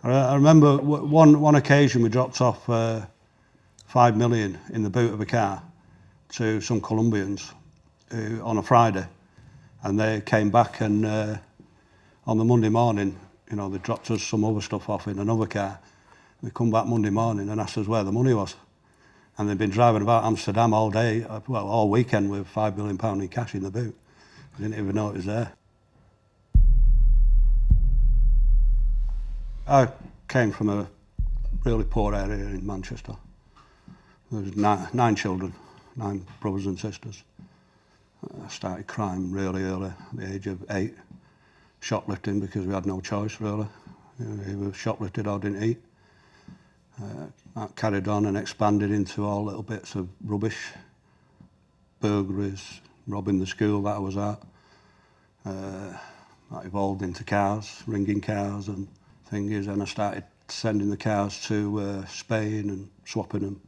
I remember one occasion we dropped off 5 million in the boot of a car to some Colombians on a Friday, and they came back and on the Monday morning, you know, they dropped us some other stuff off in another car. They come back Monday morning and asked us where the money was. And they'd been driving about Amsterdam all day, well, all weekend with £5 million in cash in the boot. I didn't even know it was there. I came from a really poor area in Manchester. There was nine children, 9 brothers and sisters. I started crime really early, at the age of 8. Shoplifting because we had no choice really. You know, either shoplifted or didn't eat. That carried on and expanded into all little bits of rubbish, burglaries, robbing the school that I was at. That evolved into cars, ringing cars and things, and I started sending the cars to Spain and swapping them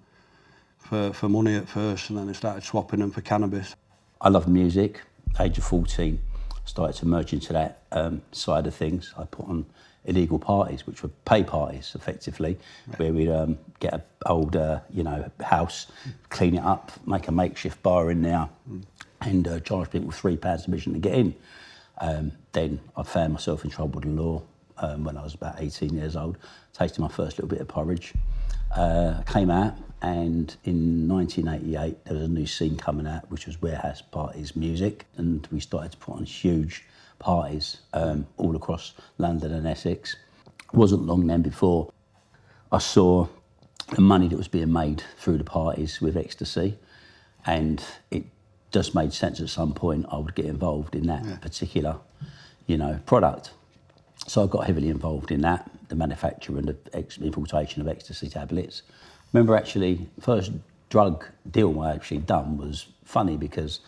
for money at first, and then I started swapping them for cannabis. I love music. Age of 14, started to merge into that side of things. I put on illegal parties, which were pay parties, effectively, right, where we'd get an old, house, clean it up, make a makeshift bar in there, and charge people £3 admission to get in. Then I found myself in trouble with the law when I was about 18 years old, tasted my first little bit of porridge. Came out, and in 1988 there was a new scene coming out, which was warehouse parties music, and we started to put on huge parties all across London and Essex. It wasn't long then before I saw the money that was being made through the parties with ecstasy, and it just made sense at some point I would get involved in that particular, product. So I got heavily involved in that, the manufacture and the importation of ecstasy tablets. Remember, actually, first drug deal I actually done was funny because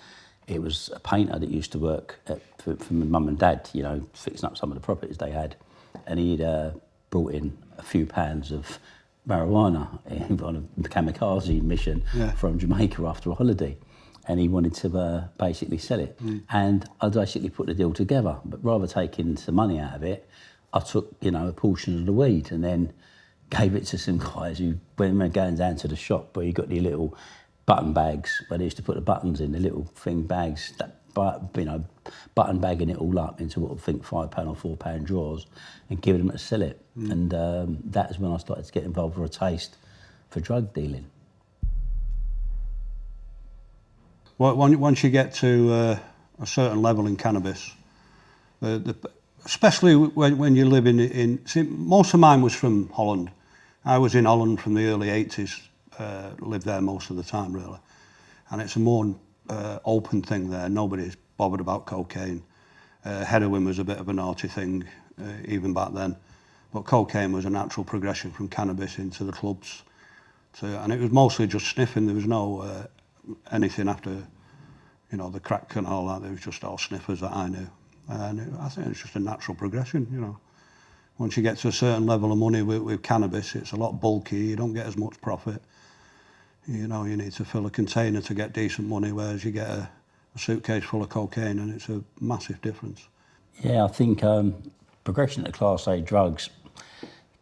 it was a painter that used to work for my mum and dad, fixing up some of the properties they had. And he'd brought in a few pounds of marijuana on a kamikaze mission from Jamaica after a holiday. And he wanted to basically sell it. And I basically put the deal together, but rather taking some money out of it, I took, a portion of the weed and then gave it to some guys who, when we were going down to the shop where you got the little button bags, where they used to put the buttons in, the little thing bags, button bagging it all up into what I think £5 or £4 drawers and giving them to sell it. And that is when I started to get involved with a taste for drug dealing. Well, once you get to a certain level in cannabis, especially when you're living in... See, most of mine was from Holland. I was in Holland from the early 80s, lived there most of the time, really. And it's a more open thing there. Nobody's bothered about cocaine. Heroin was a bit of a naughty thing, even back then. But cocaine was a natural progression from cannabis into the clubs. And it was mostly just sniffing. There was no anything after, the crack and all that. It was just all sniffers that I knew. And I think it's just a natural progression, Once you get to a certain level of money with cannabis, it's a lot bulkier, you don't get as much profit. You need to fill a container to get decent money, whereas you get a suitcase full of cocaine, and it's a massive difference. Yeah, I think progression to Class A drugs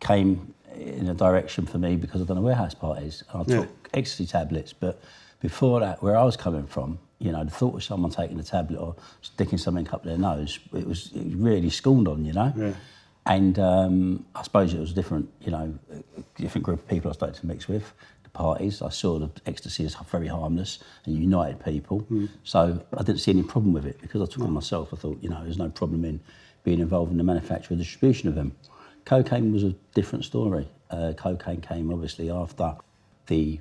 came in a direction for me because I've done warehouse parties. And I took ecstasy tablets, but before that, where I was coming from, the thought of someone taking a tablet or sticking something up their nose, it was really scorned on, Yeah. And I suppose it was different group of people I started to mix with, the parties. I saw the ecstasy as very harmless and united people. So I didn't see any problem with it because I took it on myself. I thought, there's no problem in being involved in the manufacture and distribution of them. Cocaine was a different story. Cocaine came obviously after the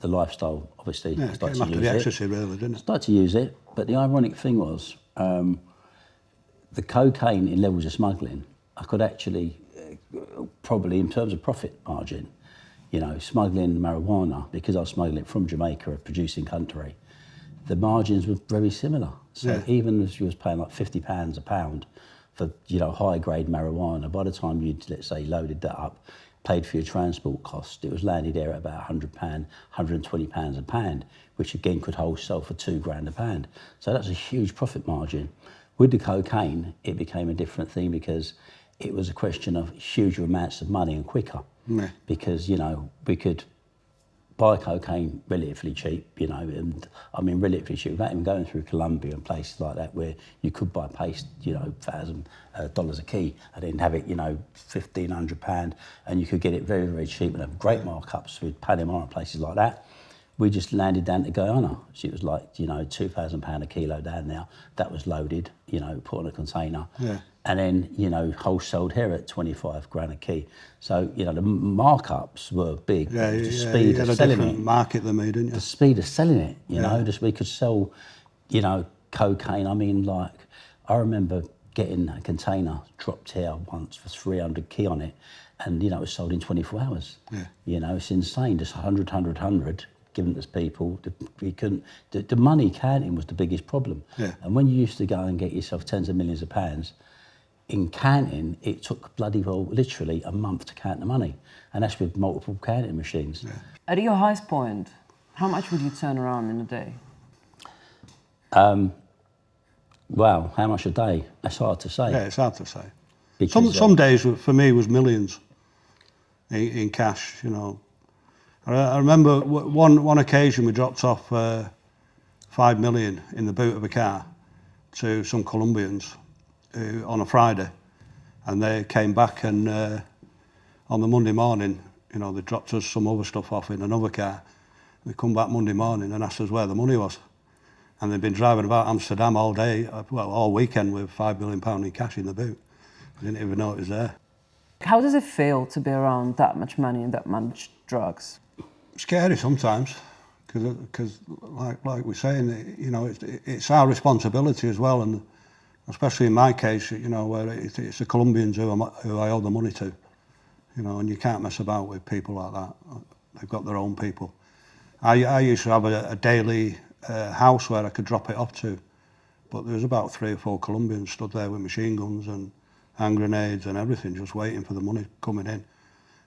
lifestyle, obviously. Yeah, it came after the ecstasy, really, didn't it? Started to use it, but the ironic thing was, the cocaine in levels of smuggling, I could actually, probably in terms of profit margin, smuggling marijuana, because I was smuggling it from Jamaica, a producing country, the margins were very similar. So even if you was paying like £50 a pound for, high grade marijuana, by the time you'd, let's say, loaded that up, paid for your transport cost, it was landed there at about £100, £120 a pound, which again could wholesale for £2 a pound. So that's a huge profit margin. With the cocaine, it became a different thing because it was a question of huge amounts of money and quicker. Yeah. Because, you know, we could buy cocaine relatively cheap, you know, and I mean relatively cheap, without even going through Colombia and places like that where you could buy paste, you know, $1,000 a key and then have it, you know, £1,500, and you could get it very, very cheap and have great markups with Panama and places like that. We just landed down to Guyana. So it was like, you know, £2,000 a kilo down there. That was loaded, you know, put on a container. Yeah. And then, you know, wholesaled here at 25 grand a key. So, you know, the markups were big. Yeah, The you speed had of a selling different it. market than me, didn't you? The speed of selling it, you know, just we could sell, you know, cocaine. I mean, like, I remember getting a container dropped here once for 300 key on it, and, you know, it was sold in 24 hours. Yeah. You know, it's insane, just 100, given to people. We couldn't, the money counting was the biggest problem. Yeah. And when you used to go and get yourself tens of millions of pounds, in counting, it took bloody well, literally a month to count the money. And that's with multiple counting machines. Yeah. At your highest point, how much would you turn around in a day? Wow, how much a day? That's hard to say. Yeah, it's hard to say. Because, Some days for me was millions in cash, you know. I remember one occasion we dropped off 5 million in the boot of a car to some Colombians on a Friday, and they came back, and on the Monday morning, you know, they dropped us some other stuff off in another car. They come back Monday morning and asked us where the money was, and they'd been driving about Amsterdam all day, well, all weekend, with £5 million in cash in the boot. I didn't even know it was there. How does it feel to be around that much money and that much drugs? Scary sometimes, because like we're saying, you know, it's our responsibility as well, and especially in my case, you know, where it's the Colombians who I owe the money to, you know, and you can't mess about with people like that. They've got their own people. I used to have a daily house where I could drop it off to, but there was about 3 or 4 Colombians stood there with machine guns and hand grenades and everything, just waiting for the money coming in.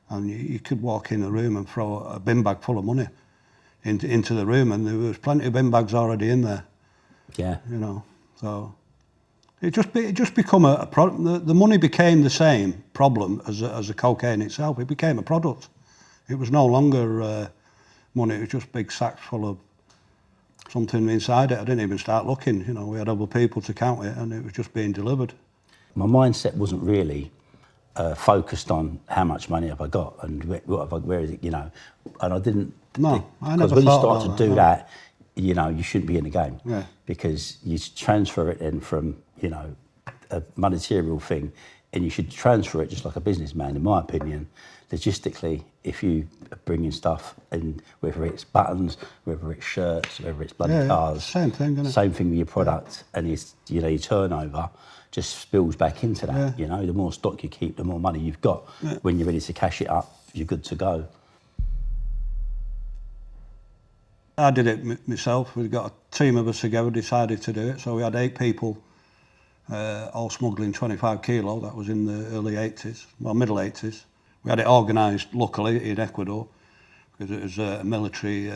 And you could walk in the room and throw a bin bag full of money into the room, and there was plenty of bin bags already in there. Yeah. You know, so it just become a product. The money became the same problem as the cocaine itself. It became a product. It was no longer money. It was just big sacks full of something inside it. I didn't even start looking. You know, we had other people to count it, and it was just being delivered. My mindset wasn't really focused on how much money have I got and where is it, you know, and I didn't. No, I never because when you thought start about to do that, that, you know, you shouldn't be in the game. Yeah. Because you transfer it in from, you know, a monetarial thing, and you should transfer it just like a businessman, in my opinion. Logistically, if you are bringing stuff, and whether it's buttons, whether it's shirts, whether it's bloody cars, same thing, isn't it? same thing with your product, and it's, you know, your turnover just spills back into that. Yeah. You know, the more stock you keep, the more money you've got. Yeah. When you're ready to cash it up, you're good to go. I did it myself. We got a team of us together, decided to do it. So we had 8 people, all smuggling 25 kilo. That was in the early 80s, well, middle 80s. We had it organised, luckily, in Ecuador, because it was a military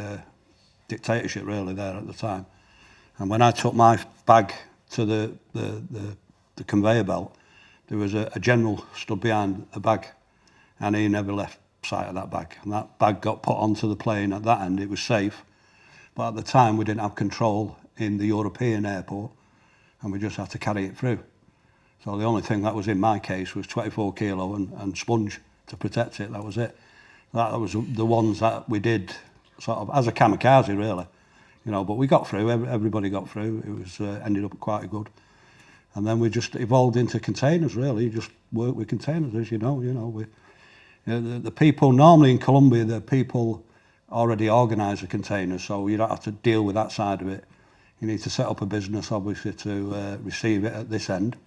dictatorship, really, there at the time. And when I took my bag to the conveyor belt, there was a general stood behind the bag, and he never left sight of that bag. And that bag got put onto the plane at that end. It was safe. But at the time, we didn't have control in the European airport, and we just had to carry it through. So the only thing that was in my case was 24 kilo and sponge to protect it. That was it. That was the ones that we did sort of as a kamikaze, really. You know, but we got through. Everybody got through. It was ended up quite good. And then we just evolved into containers, really. You just work with containers, as you know. You know, the people normally in Colombia, the people already organise the containers, so you don't have to deal with that side of it. You need to set up a business, obviously, to receive it at this end,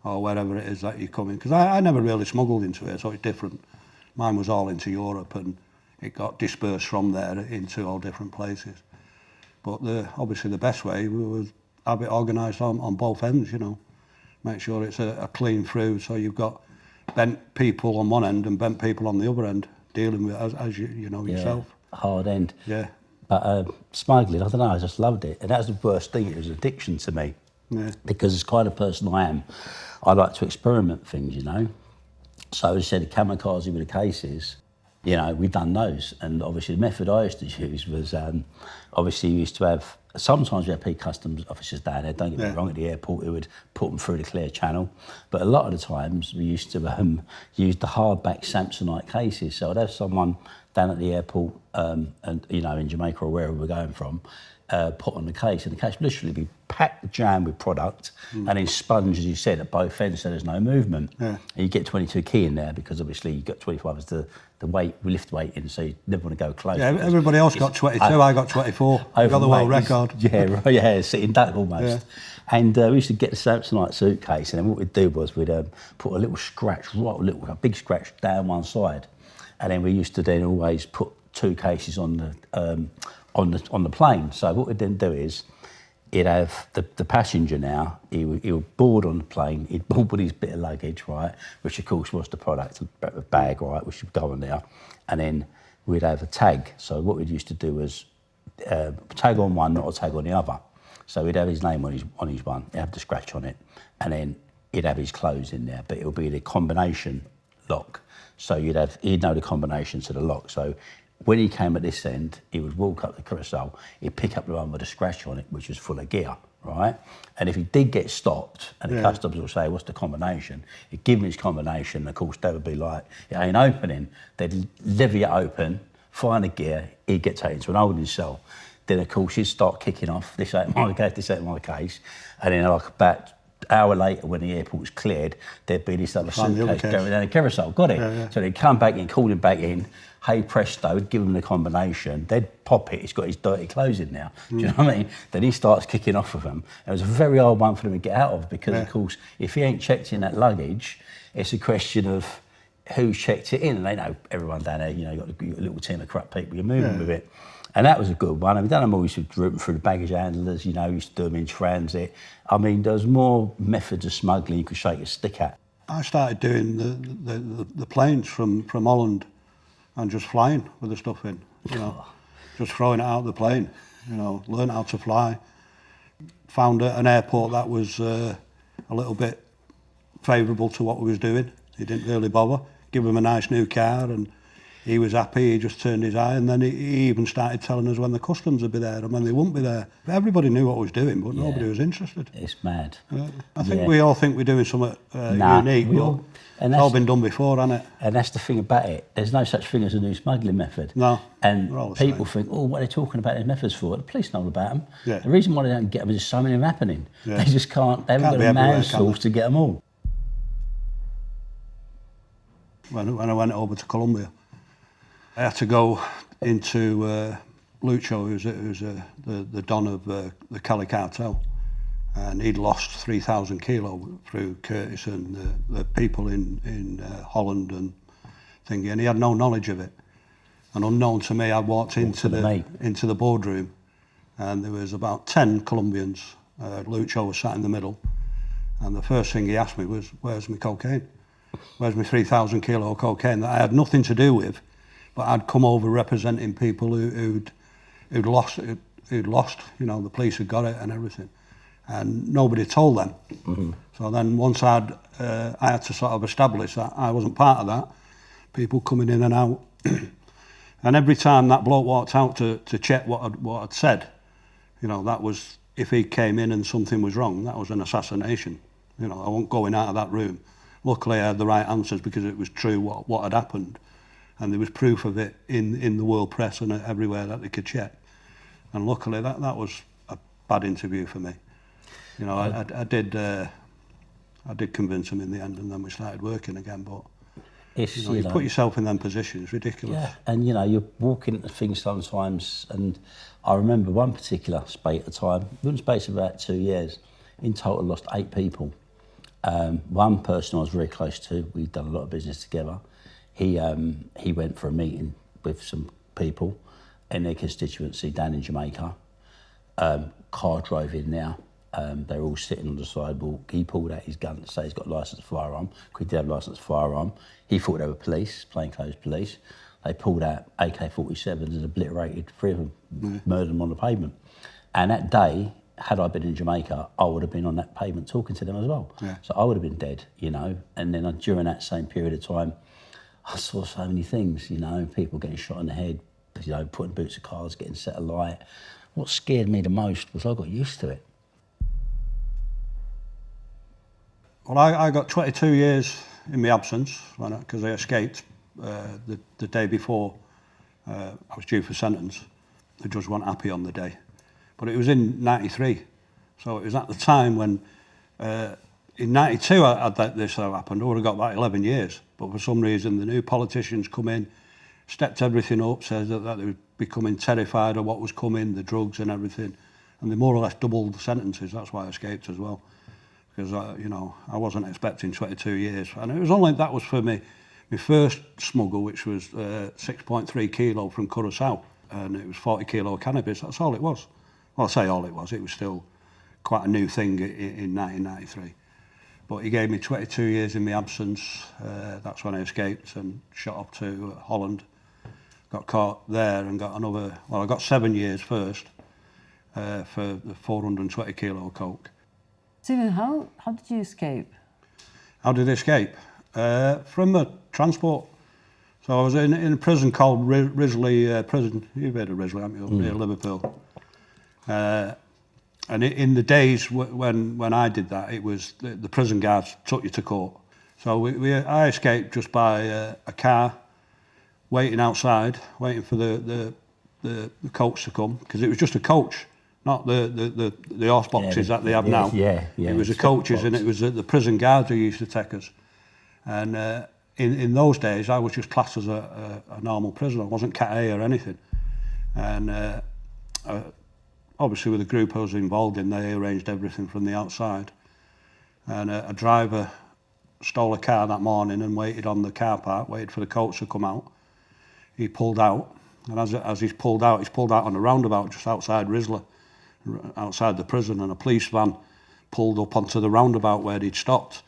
or wherever it is that you come in. Because I never really smuggled into it, so it's different. Mine was all into Europe, and it got dispersed from there into all different places. But obviously the best way was have it organised on both ends, you know. Make sure it's a clean through, so you've got bent people on one end and bent people on the other end, dealing with it as you know yourself. Hard end. Yeah. But smuggling, I don't know, I just loved it. And that was the worst thing, it was addiction to me. Yeah. Because it's the kind of person I am. I like to experiment things, you know. So as I said, the kamikaze with the cases, you know, we've done those. And obviously the method I used to use was, obviously we used to have, sometimes we had paid customs officers down there, don't get me wrong, at the airport, who would put them through the clear channel. But a lot of the times we used to use the hardback Samsonite cases. So I'd have someone down at the airport, and you know, in Jamaica or wherever we're going from, put on the case, and the case would literally be packed jam with product and then sponge, as you said, at both ends so there's no movement. And you get 22 key in there because obviously you got 25 as the weight, we lift weight in, so you never want to go close. Yeah, everybody else got 22, I got 24. I got the world record. Yeah, right, yeah, sitting duck almost. Yeah. And we used to get the Samsonite suitcase, and then what we'd do was we'd put a little scratch, a big scratch down one side, and then we used to then always put 2 cases on the plane. So what we'd then do is, he'd have the passenger now, he would board on the plane, he'd board with his bit of luggage, right, which of course was the product, a bag, right, which would go on there, and then we'd have a tag. So what we used to do was tag on one, not a tag on the other. So he'd have his name on his one, he'd have the scratch on it, and then he'd have his clothes in there, but it would be the combination lock. So he'd know the combination to the lock. So when he came at this end, he would walk up the carousel, he'd pick up the one with a scratch on it, which was full of gear, right? And if he did get stopped, and the customs would say, what's the combination? He'd give him his combination, and of course they would be like, it ain't opening. They'd levy it open, find the gear, he'd get taken to an holding cell. Then of course he'd start kicking off, this ain't my case, this ain't my case. And then like about an hour later, when the airport was cleared, there'd be this other suitcase going down the carousel. Got it? So they'd come back in, call him back in, hey presto, give him the combination, they'd pop it, he's got his dirty clothes in now. Do you know what I mean? Then he starts kicking off with them. It was a very hard one for them to get out of because, of course, if he ain't checked in that luggage, it's a question of who checked it in. And they know everyone down there, you know, you've got a little team of crap people, you're moving with it. And that was a good one. I mean, done them all, we used to route them through the baggage handlers, you know, we used to do them in transit. I mean, there's more methods of smuggling you could shake a stick at. I started doing the planes from Holland and just flying with the stuff in, you know, just throwing it out of the plane, you know, learn how to fly. Found an airport that was a little bit favourable to what we was doing. He didn't really bother. Give him a nice new car and he was happy, he just turned his eye, and then he even started telling us when the customs would be there and when they wouldn't be there. Everybody knew what I was doing, but nobody was interested. It's mad. I think we all think we're doing something unique, but it's all been done before, hasn't it? And that's the thing about it. There's no such thing as a new smuggling method. No. And people think, oh, what are they talking about these methods for? The police know all about them. Yeah. The reason why they don't get them is there's so many of them happening. Yeah. They just can't, they haven't got a man source to get them all. When I went over to Colombia, I had to go into Lucho, who's the don of the Cali cartel, and he'd lost 3,000 kilo through Curtis and the people in Holland and thingy, and he had no knowledge of it. And unknown to me, I walked into the boardroom, and there was about 10 Colombians. Lucho was sat in the middle, and the first thing he asked me was, "Where's my cocaine? Where's my 3,000 kilo of cocaine that I had nothing to do with?" But I'd come over representing people who'd lost, you know, the police had got it and everything. And nobody told them. Mm-hmm. So then once I had to sort of establish that I wasn't part of that, people coming in and out. And every time that bloke walked out to check what I'd said, you know, that was, if he came in and something was wrong, that was an assassination. You know, I wasn't going out of that room. Luckily I had the right answers because it was true what had happened. And there was proof of it in the world press and everywhere that they could check. And luckily that was a bad interview for me. You know, I did convince him in the end, and then we started working again. But you put yourself in them positions, ridiculous. Yeah, and you know, you're walking into things sometimes, and I remember one particular spate at a time, one space of about 2 years, in total lost 8 people. One person I was very close to, we'd done a lot of business together. He went for a meeting with some people in their constituency down in Jamaica. Car drove in now. They were all sitting on the sidewalk. He pulled out his gun to say he's got a licensed firearm. He did have a licensed firearm. He thought they were police, plainclothes police. They pulled out AK-47s and obliterated 3 of them, murdered them on the pavement. And that day, had I been in Jamaica, I would have been on that pavement talking to them as well. Yeah. So I would have been dead, you know. And then during that same period of time, I saw so many things, you know, people getting shot in the head, you know, putting boots of cars, getting set alight. What scared me the most was I got used to it. Well, I got 22 years in my absence because I escaped the day before I was due for sentence. The judge wasn't happy on the day. But it was in 93. So it was at the time when, in 92 this happened, I would have got about 11 years. But for some reason, the new politicians come in, stepped everything up, says that they were becoming terrified of what was coming, the drugs and everything. And they more or less doubled the sentences. That's why I escaped as well. Because, you know, I wasn't expecting 22 years. And it was only, that was for me, my first smuggle, which was 6.3 kilo from Curaçao. And it was 40 kilo of cannabis. That's all it was. Well, I say all it was still quite a new thing in 1993. But he gave me 22 years in my absence. That's when I escaped and shot up to Holland. Got caught there and got another, well, I got 7 years first for the 420 kilo of coke. Stephen, how did you escape? How did I escape? From the transport. So I was in a prison called Risley Prison. You've heard of Risley, haven't you? Near Liverpool. And in the days when I did that, it was the prison guards took you to court. So I escaped just by a car, waiting outside, waiting for the coach to come, because it was just a coach, not the horse boxes that they have now. Yeah. It was the coaches, and it was the prison guards who used to take us. And in those days, I was just classed as a normal prisoner. I wasn't Cat A or anything. And obviously with the group I was involved in, they arranged everything from the outside. And a driver stole a car that morning and waited on the car park, waited for the coach to come out. He pulled out, and as he's pulled out on a roundabout just outside Risley, outside the prison, and a police van pulled up onto the roundabout where he'd stopped.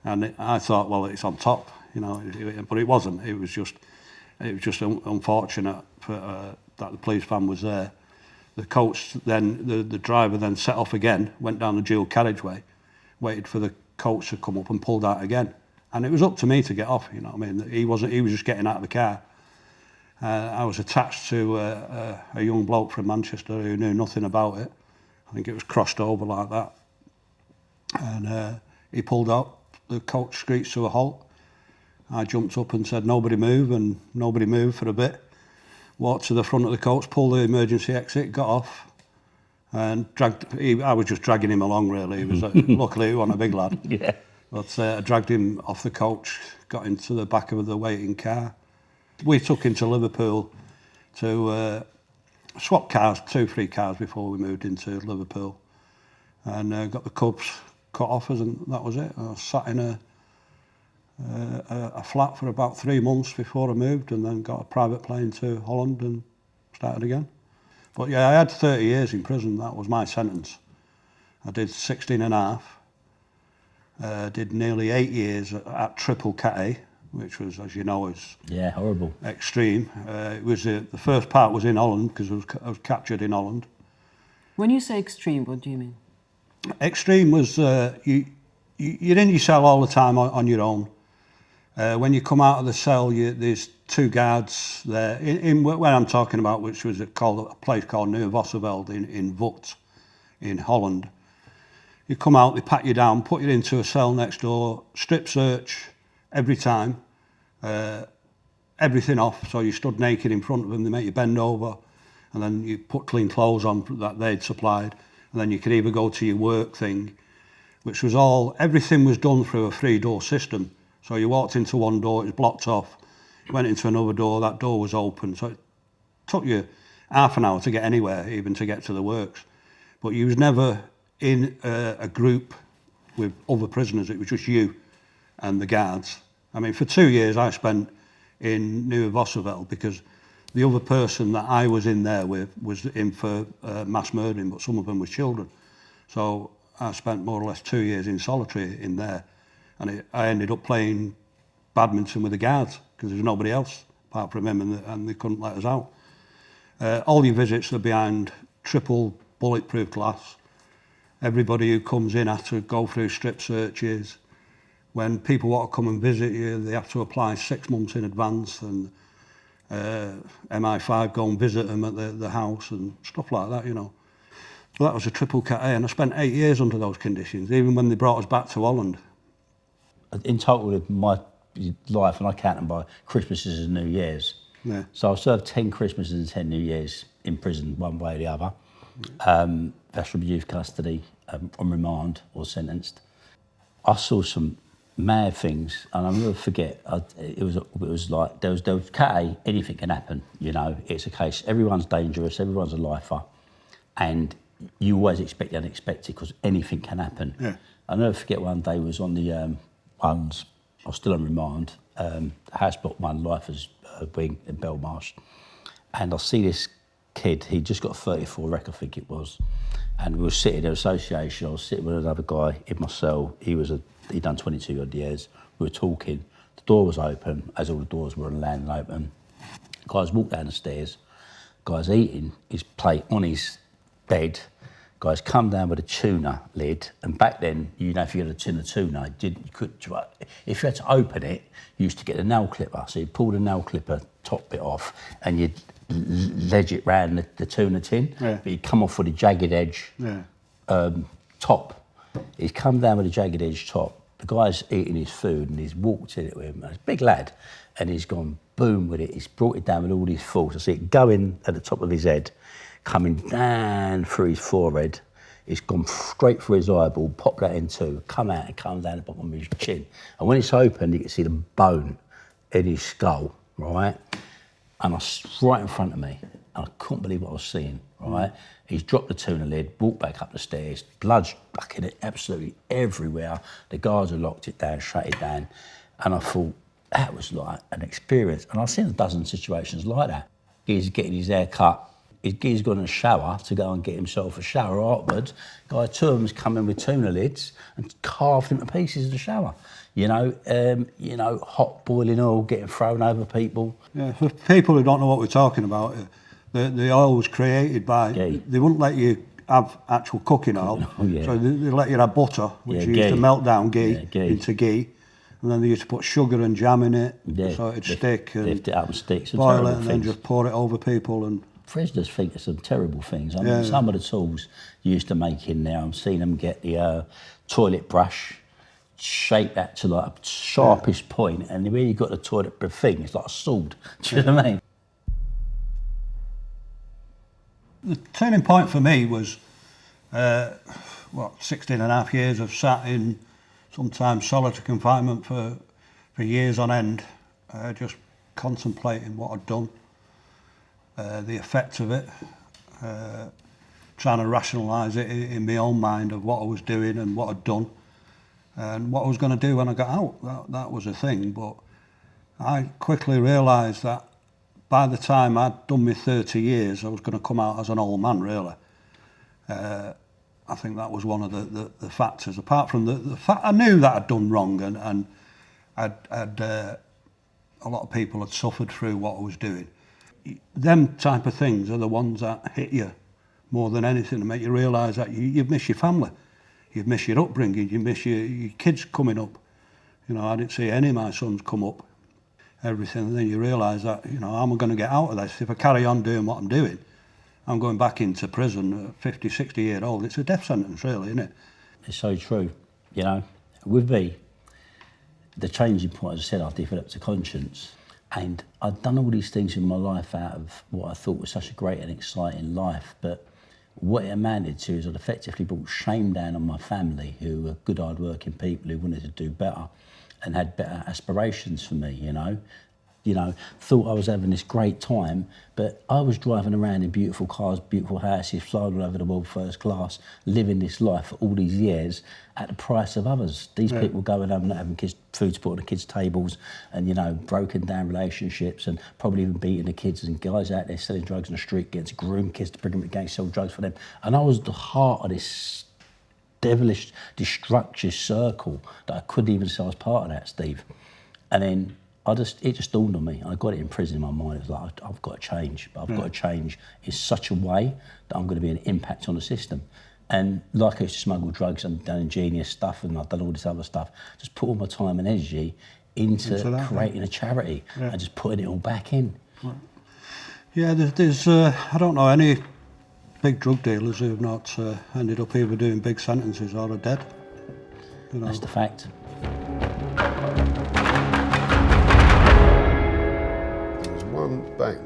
And I thought, well, it's on top, you know, but it wasn't. It was just unfortunate that the police van was there. The coach then, the driver then set off again, went down the dual carriageway, waited for the coach to come up and pulled out again. And it was up to me to get off, you know what I mean? He was just getting out of the car. I was attached to a young bloke from Manchester who knew nothing about it. I think it was crossed over like that. And he pulled out, the coach screeched to a halt. I jumped up and said, nobody move, and nobody moved for a bit. Walked to the front of the coach, pulled the emergency exit, got off, and I was just dragging him along, really. He was luckily he wasn't a big lad. Yeah. But I dragged him off the coach, got into the back of the waiting car. We took him to Liverpool to swap cars, 2-3 cars before we moved into Liverpool, and got the cubs cut off us, and that was it. I sat in a flat for about 3 months before I moved, and then got a private plane to Holland and started again. But yeah, I had 30 years in prison. That was my sentence. I did 16 and a half. Did nearly 8 years at triple Cat A, which was, as you know, is horrible, extreme. It was the first part was in Holland because I was captured in Holland. When you say extreme, what do you mean? Extreme was you're in your cell all the time on your own. When you come out of the cell, there's 2 guards there. In where I'm talking about, which was a place called Nieuw-Vossenveld in Vught, in Holland. You come out, they pat you down, put you into a cell next door, strip search every time, everything off. So you stood naked in front of them, they make you bend over, and then you put clean clothes on that they'd supplied, and then you could either go to your work thing, which was everything was done through a 3-door system. So you walked into one door, it was blocked off, went into another door, that door was open. So it took you half an hour to get anywhere, even to get to the works. But you was never in a group with other prisoners, it was just you and the guards. I mean, for 2 years I spent in Nieuw-Vossenveld because the other person that I was in there with was in for mass murdering, but some of them were children. So I spent more or less 2 years in solitary in there. And I ended up playing badminton with the guards because there was nobody else apart from him, and they couldn't let us out. All your visits are behind triple bulletproof glass. everybody who comes in has to go through strip searches. When people want to come and visit you, they have to apply 6 months in advance, and MI5 go and visit them at the house and stuff like that, you know. So that was a triple cat A, and I spent 8 years under those conditions, even when they brought us back to Holland. In total, of my life, and I count them by Christmases and New Year's. Yeah. So I've served 10 Christmases and 10 New Years in prison, one way or the other. That's from youth custody, on remand or sentenced. I saw some mad things, and I'll never forget. It was like there was cat A, anything can happen. You know, it's a case. Everyone's dangerous. Everyone's a lifer, and you always expect the unexpected because anything can happen. Yeah. I'll never forget one day was on the ones. I was still on remand. House Block 1 Lifers wing in Belmarsh, and I see this kid. He just got a 34 rec, I think it was, and we were sitting in an association. I was sitting with another guy in my cell. He'd done 22 odd years. We were talking. The door was open, as all the doors were on land and open. Guys walked down the stairs. Guy's eating his plate on his bed. Guys come down with a tuna lid, and back then, you know, if you had a tin of tuna, if you had to open it, you used to get a nail clipper. So you pull the nail clipper top bit off, and you'd ledge it round the tuna tin, yeah. but you'd come off with a jagged edge top. He's come down with a jagged edge top. The guy's eating his food, and he's walked in it with him. He's a big lad, and he's gone boom with it. He's brought it down with all his force. I see it going at the top of his head, coming down through his forehead. It's gone straight through his eyeball, popped that in two, come out and come down the bottom of his chin. And when it's open, you can see the bone in his skull, right? And right in front of me. And I couldn't believe what I was seeing, right? He's dropped the tuna lid, walked back up the stairs, blood's bucking it absolutely everywhere. The guards had locked it down, shut it down. And I thought, that was like an experience. And I've seen a dozen situations like that. He's getting his hair cut. He's gone in a shower to go and get himself a shower afterwards. Guy, 2 of them's come in with tuna lids and carved him to pieces in the shower. You know, hot boiling oil getting thrown over people. Yeah, for people who don't know what we're talking about, the oil was created by, Ghee. They wouldn't let you have actual cooking oil, yeah. so they let you have butter, which you ghee. used to melt down ghee, Yeah, ghee. into ghee, and then they used to put sugar and jam in it, Yeah, so it'd stick, and lift it up and stick. Some boil terrible it, and then things. just pour it over people. And Prisoners think of some terrible things. I mean, Yeah. some of the tools you used to make in there, I've seen them get the toilet brush, shape that to like a sharpest point, and where you got the toilet brush thing, it's like a sword. Do you know what I mean? the turning point for me was, 16 and a half years of sat in sometimes solitary confinement for years on end, just contemplating what I'd done, the effect of it, trying to rationalise it in my own mind of what I was doing and what I'd done and what I was going to do when I got out. That was a thing, but I quickly realised that by the time I'd done my 30 years, I was going to come out as an old man, really. I think that was one of the factors. Apart from the fact I knew that I'd done wrong, and a lot of people had suffered through what I was doing. Them type of things are the ones that hit you more than anything and make you realise that you've missed your family, you've missed your upbringing, you miss your kids coming up. You know, I didn't see any of my sons come up, everything, and then you realise that, you know, how am I going to get out of this? If I carry on doing what I'm doing, I'm going back into prison at 50, 60-year-old. It's a death sentence, really, isn't it? It's so true. You know, with me, the changing point, as I said, I developed a conscience. And I'd done all these things in my life out of what I thought was such a great and exciting life. But what it amounted to is I'd effectively brought shame down on my family, who were good, hard-working people who wanted to do better and had better aspirations for me, you know. Thought I was having this great time, but I was driving around in beautiful cars, beautiful houses, flying all over the world first class, living this life for all these years at the price of others. These people going home and not having food to put on the kids' tables, and, you know, broken down relationships, and probably even beating the kids, and guys out there selling drugs on the street, getting to groom kids to bring them to gang, sell drugs for them. And I was the heart of this devilish, destructive circle that I couldn't even say I was part of that, Steve. And then it just dawned on me. I got it in prison in my mind. It was like, I've got to change, but I've got to change in such a way that I'm going to be an impact on the system. And like I used to smuggle drugs and done ingenious stuff and I've done all this other stuff, just put all my time and energy into that, creating a charity and just putting it all back in. Yeah, there's I don't know any big drug dealers who've not ended up either doing big sentences or are dead. You know. That's the fact. There was one bank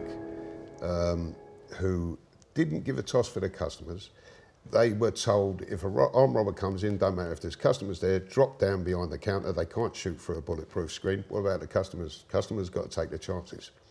who didn't give a toss for their customers. They were told if an armed robber comes in, don't matter if there's customers there, drop down behind the counter. They can't shoot through a bulletproof screen. What about the customers? Customers got to take their chances.